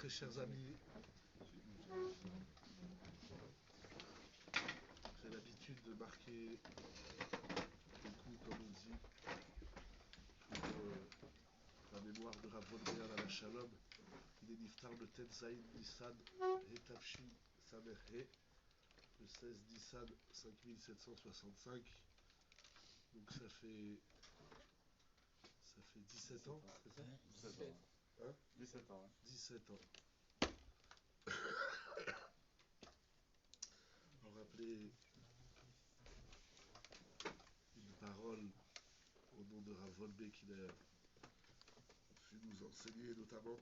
Très chers amis, j'ai l'habitude de marquer des coups, comme on dit, pour la mémoire de Rav Volmer à la Shalom. Il est niftar le Tetzaïn Nissan Hetavshin Samer He, le 16 Nissan 5765. Donc ça fait 17 ans, c'est ça? 17 ans. Hein? 17 ans. 17 ans. On rappelait une parole au nom de Rav Volbe qui a pu nous enseigner, notamment.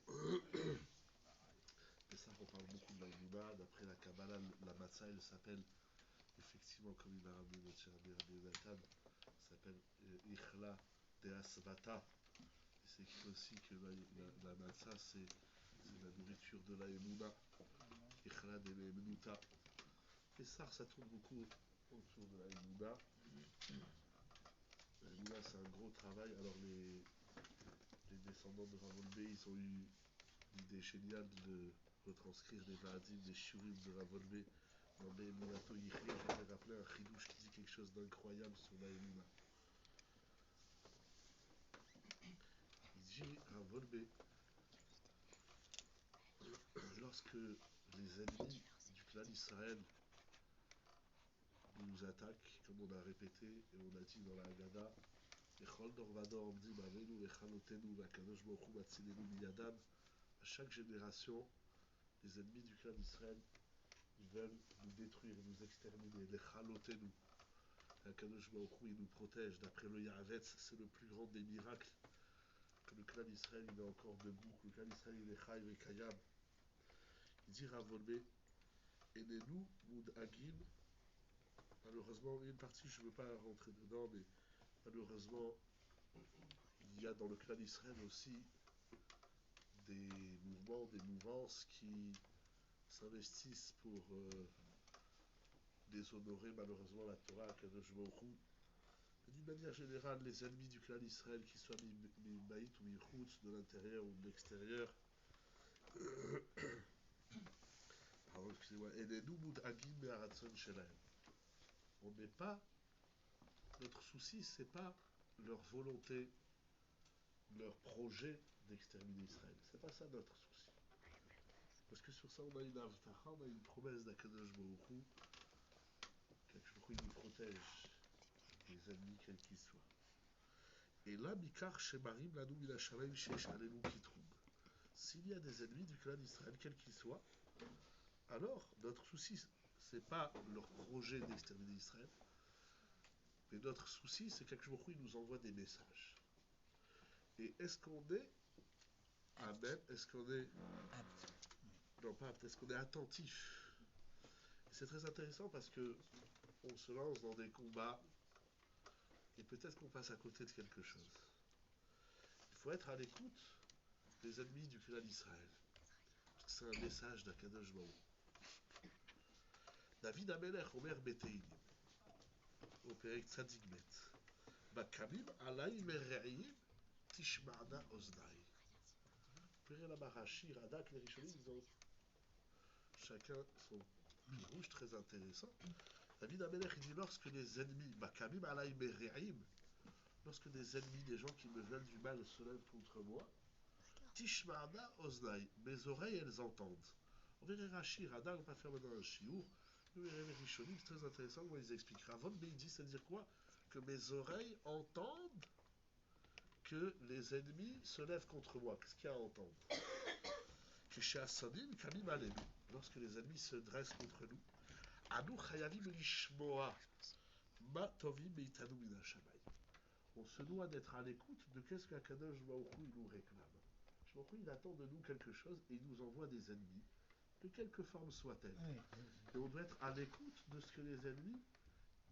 Et ça, on parle beaucoup de la Emouna. D'après la Kabbalah, la Matzah, elle s'appelle, effectivement, comme il a ramené notre cher ami Rabbi Yonatan, s'appelle Ichla de Asbata. Et c'est écrit aussi que la Matzah, c'est la nourriture de la Emouna. Ichla de Menuta. Et ça tourne beaucoup autour de la Emouna. La Emouna, c'est un gros travail. Alors, les descendants de Rav Volbe, ils ont eu l'idée géniale de retranscrire des va'adim, des shurim de Rav Volbe dans les Emunato Yichri. Je vais rappeler un chidouche qui dit quelque chose d'incroyable sur la Emouna. Il dit, Rav Volbe, lorsque les ennemis du clan d'Israël nous attaquent, comme on a répété et on a dit dans la Haggadah, à chaque génération, les ennemis du clan d'Israël, ils veulent nous détruire, nous exterminer, les chalotenu. Akadosh Baruch Hu, il nous protège. D'après le Yahavetz, c'est le plus grand des miracles que le clan d'Israël il est encore debout, que le clan d'Israël il est chaïv et kayam. Il dit Rav Volbe, Enenu Moud Agim. Malheureusement, il y a une partie, je ne veux pas rentrer dedans, mais malheureusement, il y a dans le clan d'Israël aussi des mouvements, des mouvances qui s'investissent pour déshonorer malheureusement la Torah à Kadosh Baruch Hu. D'une manière générale, les ennemis du clan d'Israël, qu'ils soient mi-baït ou mi-choutz, de l'intérieur ou de l'extérieur, pardon, excusez-moi, on n'est pas, notre souci, c'est pas leur volonté, leur projet d'exterminer Israël. C'est pas ça notre souci. Parce que sur ça, on a une avtacha, on a une promesse d'Akadosh Baruch Hu, qu'Akadosh Baruch Hu nous protège des ennemis quels qu'ils soient. Et là, Mikar Shemarim Lanu Minashamayim Shesh Alenu Kitrum. S'il y a des ennemis du clan d'Israël, quels qu'ils soient, alors notre souci, c'est pas leur projet d'exterminer Israël, mais notre souci, c'est qu'Akadosh Baruch Hu nous envoie des messages. Et est-ce qu'on est Amen, est-ce qu'on est non pas est-ce qu'on est attentif? Et c'est très intéressant parce que on se lance dans des combats et peut-être qu'on passe à côté de quelque chose. Il faut être à l'écoute des ennemis du clan d'Israël. Parce que c'est un message d'Akadosh Baruch Hu. David Amelech Omer Beteilim au Perek Tzadik Bet Bakamim Alay Mere'im Tishma'na Ozdai. Perek la Marashi, Radak, les Rishonim, ils ont chacun son rouge très intéressant. David Amelech dit lorsque les ennemis, Bakamim Alay Mere'im, lorsque des ennemis, des gens qui me veulent du mal se lèvent contre moi, Tishma'na Ozdai, mes oreilles elles entendent. On verrait Rashi, Radak, on va pas faire maintenant un chiour. Nous verrons les Rishonim, c'est très intéressant, comment ils expliquent. Ravon Beidi, c'est-à-dire quoi? Que mes oreilles entendent que les ennemis se lèvent contre moi. Qu'est-ce qu'il y a à entendre? Que chez Assadim, Kamim Alem, lorsque les ennemis se dressent contre nous, Anu Chayavim Lishmoa, Ma Tovim Meitanu Mina Shamay. On se doit d'être à l'écoute de qu'est-ce qu'Akadosh Baruch Hu nous réclame. Baruch Hu, il attend de nous quelque chose et il nous envoie des ennemis, de quelque forme soit-elle. Et on doit être à l'écoute de ce que les ennemis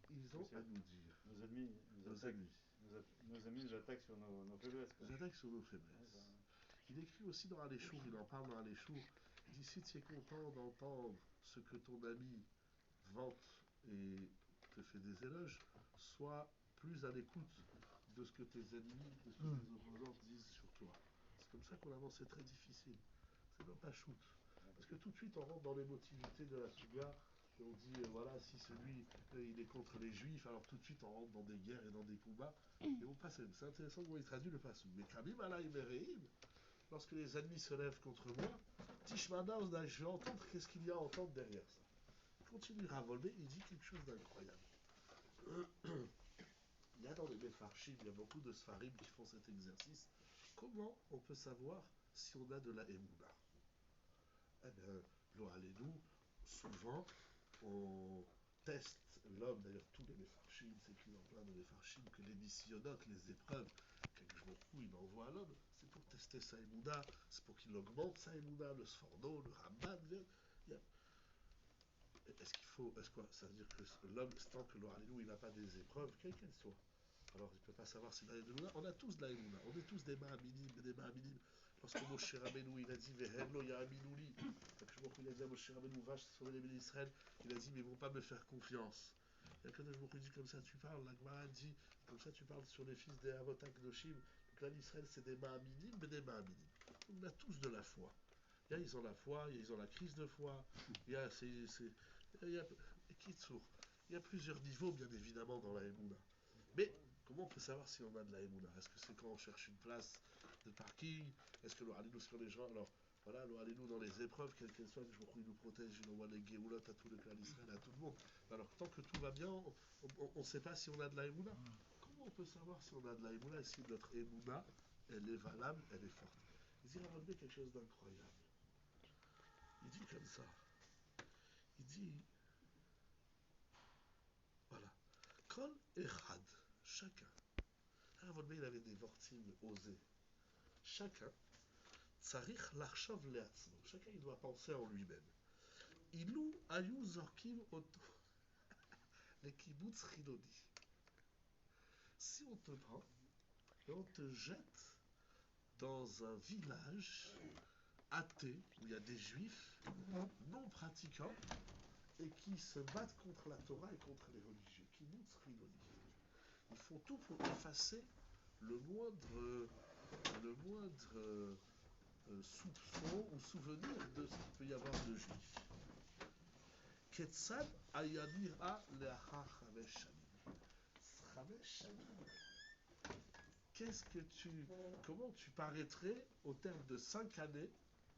ils ont à nous dire. Nos ennemis nous attaquent sur nos faiblesses. Ils attaquent sur nos faiblesses. Il écrit aussi dans Aléchour, il en parle dans Aléchour, il dit si tu es content d'entendre ce que ton ami vante et te fait des éloges, sois plus à l'écoute de ce que tes ennemis, de ce que tes opposants disent sur toi. C'est comme ça qu'on avance, c'est très difficile. C'est pachout. Parce que tout de suite, on rentre dans l'émotivité de la Souga, et on dit, voilà, si celui, il est contre les Juifs, alors tout de suite, on rentre dans des guerres et dans des combats, et on passe. C'est intéressant comment il traduit le pasouk. Mais Kamim Alay Mereim, lorsque les ennemis se lèvent contre moi, Tishmana, je vais entendre qu'est-ce qu'il y a à entendre derrière ça. Il continue à Volber, il dit quelque chose d'incroyable. Il y a dans les Mefarshim, il y a beaucoup de Sfarim qui font cet exercice. Comment on peut savoir si on a de la Emouna? Eh bien, nous, souvent, on teste l'homme, d'ailleurs tous les Mefarshim, c'est écrit dans plein de Mefarshim, que les missionnotes, les épreuves, quelques jours où il envoie à l'homme, c'est pour tester sa Emouna, c'est pour qu'il augmente sa Emouna, le Sforno, le Ramban, est-ce qu'il faut, est-ce quoi, ça veut dire que l'homme, tant que il n'a pas des épreuves, quelles qu'elles soient, alors il ne peut pas savoir s'il a de l'Emouna. On a tous de la Emouna, on est tous des Ma'aminim, des Ma'aminim. Lorsque Moshe Rabbeinu, il a dit Vehenlo Ya'aminouli, il a dit à Moshe Rabbeinu, va sauver les bénis d'Israël, il a dit mais ils ne vont pas me faire confiance. Et quand je me dis comme ça tu parles, la Gemara dit, comme ça tu parles sur les fils des Avotak Doshim, donc là l'Israël c'est des Ma'aminim, mais des Ma'aminim. On a tous de la foi. Ils ont la foi, ils ont la crise de foi, il y a, il y a, il y a plusieurs niveaux bien évidemment dans la Emouna. Mais comment on peut savoir si on a de la Emouna? Est-ce que c'est quand on cherche une place de parking? Est-ce que l'Ohalinu sur les gens? Alors voilà, l'Ohalinu dans les épreuves, quelles qu'elles soient, je il nous protège, il envoie les Géoulot à tout le clan d'Israël, à tout le monde. Alors tant que tout va bien, on ne sait pas si on a de la Emouna. Comment on peut savoir si on a de la Emouna et si notre Emouna, elle est valable, elle est forte? Il dit relever quelque chose d'incroyable. Il dit comme ça. Il dit, voilà, Kol Echad, chacun. Ravolbe, il avait des vortimes osés. Chacun, Tsarich Larchov Leatzmo. Chacun, il doit penser en lui-même. Ilou Ayou Zorkim Oto. Les kibbutz Chilodi. Si on te prend et on te jette dans un village athée où il y a des juifs non pratiquants et qui se battent contre la Torah et contre les religieux. Kibbutz Chilodi. Ils font tout pour effacer le moindre soupçon ou souvenir de ce qu'il peut y avoir de juif. Ketzad ayadira leacha chamesh shanim. Chamesh shanim. Comment tu paraîtrais au terme de 5 années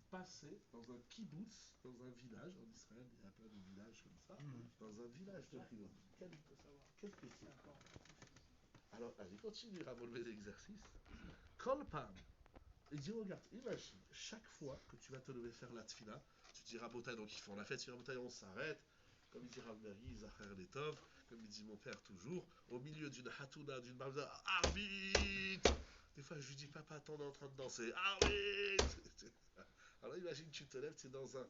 passées dans un kibbutz, dans un village en Israël, il y a plein de villages comme ça, dans un village de Chilon. Qu'est-ce que c'est? Alors, allez, continue à relever l'exercice. Kol pam. Il dit, regarde, imagine, chaque fois que tu vas te lever faire la tfila, tu dis Rabotai, donc ils font la fête, sur Rabotai, on s'arrête, comme il dit Ravmeri, Zacher Letov, comme il dit mon père toujours, au milieu d'une hatouna, d'une barbe, arbitre. Des fois, je lui dis, papa, attends, on est en train de danser, arbitre. Alors imagine, tu te lèves, tu es dans un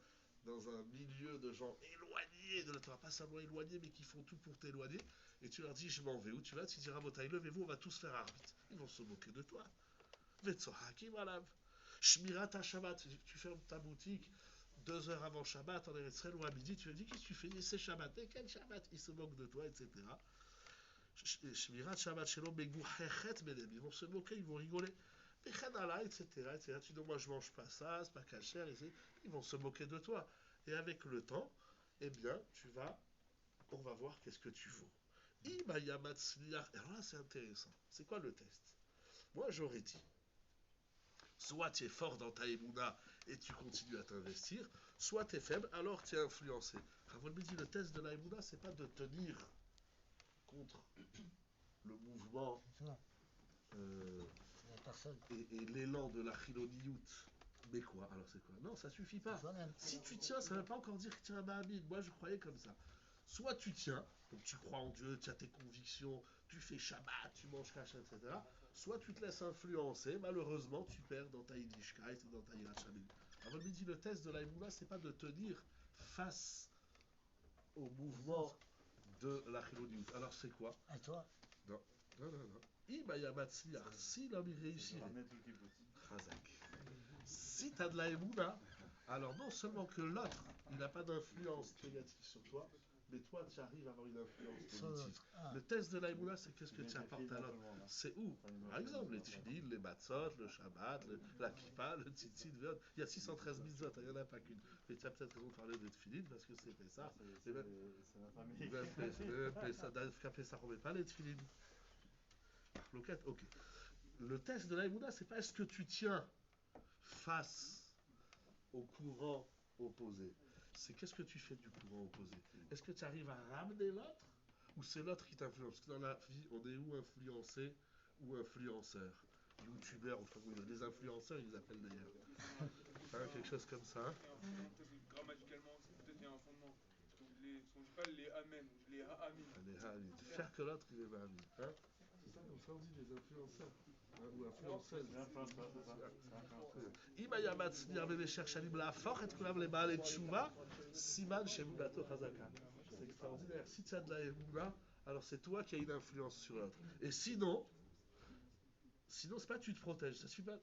milieu de gens éloignés de la Torah, pas seulement éloignés, mais qui font tout pour t'éloigner, et tu leur dis, je m'en vais, où tu vas? Tu dis, Rabotai, levez-vous, on va tous faire arbitre. Ils vont se moquer de toi. Vetsohakim alav. Shmirat Shabbat, tu fermes ta boutique 2 heures avant Shabbat en Eretz Israël ou à midi, tu lui dis qu'est-ce que tu fais? C'est Shabbat. Et quel Shabbat? Il se moque de toi, etc. Shmirat Shabbat Shelo Begouhechet Bedem. Ils vont se moquer, ils vont rigoler. Bechanala, etc. Tu dis, moi je mange pas ça, c'est pas cachère, etc. Ils vont se moquer de toi. Et avec le temps, eh bien, on va voir qu'est-ce que tu vaux. Alors là, c'est intéressant. C'est quoi le test? Moi, j'aurais dit, soit tu es fort dans ta émouna et tu continues à t'investir, soit tu es faible, alors tu es influencé. Ravol me dit, le test de la émouna, c'est pas de tenir contre le mouvement et l'élan de la chiloniout. Mais quoi? Alors c'est quoi? Non, ça suffit pas. Si tu tiens, ça ne veut pas encore dire que tu es un Mahamid. Moi, je croyais comme ça. Soit tu tiens, donc tu crois en Dieu, tu as tes convictions, tu fais Shabbat, tu manges cacha, etc. Soit tu te laisses influencer, malheureusement, tu perds dans ta Yiddishkeit et dans ta Yirat Shamil. Alors, il me dit, le test de la Emouna, c'est pas de tenir face au mouvement de la Chiloniout. Alors, c'est quoi? Et toi? Non. Si l'homme y réussirait, si tu as de la Emouna, alors non seulement que l'autre, il n'a pas d'influence négative sur toi, mais toi, tu arrives à avoir une influence Sur positive. l'autre. Ah. Le test de l'aïmouna, c'est qu'est-ce que Il tu met apportes des à filles dans l'autre. tout le monde, hein. C'est où? Par exemple, les tefilines, les matzot, le shabbat, la kippa, le tzitzit, il y a 613 mitzvot, il n'y en a pas qu'une. Mais tu as peut-être raison de parler de tefilines parce que c'est ça. C'est notre famille. Même Pessah, on ne met pas les tefilines. Ok. Le test de l'aïmouna, c'est pas est-ce que tu tiens face au courant opposé. C'est qu'est-ce que tu fais du courant opposé. Est-ce que tu arrives à ramener l'autre ou c'est l'autre qui t'influence? Parce que dans la vie, on est ou influencé ou influenceur. YouTubeurs, enfin, les influenceurs, ils appellent d'ailleurs. Hein, quelque chose comme ça. Et un fondement, peut-être grammaticalement aussi, peut-être il y a un fondement. Parce qu'on dit pas les amen, les ha'amin. Les ha'amin. Faire que l'autre, il est ha'amin. Hein, c'est ça comme ça on dit, les influenceurs. Hein, ou influenceuses. אם היה מצליח במשך שנים להפוך את כולם לבעלי תשובה, סימן שאמונתו חזקה. C'est extraordinaire. Si tu as de la émouna, alors c'est toi qui as une influence sur l'autre. Et sinon, c'est pas tu te protèges. Ça suffit pas.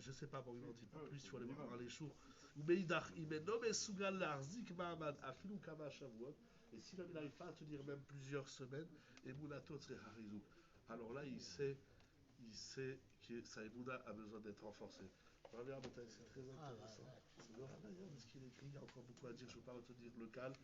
Je sais pas, bon, il n'en dit pas plus, il faut aller voir les jours. Ou meidach, imeno mesugal l'arzik ma'amad, afilu kama shavuot. Et si l'homme n'arrive pas à tenir même plusieurs semaines, emunato tzreharizuk. Alors là, il sait que sa émouna a besoin d'être renforcée. Regarde, c'est très intéressant. C'est d'ailleurs de ce qu'il écrit, il y a encore beaucoup à dire, je ne veux pas retenir le calme.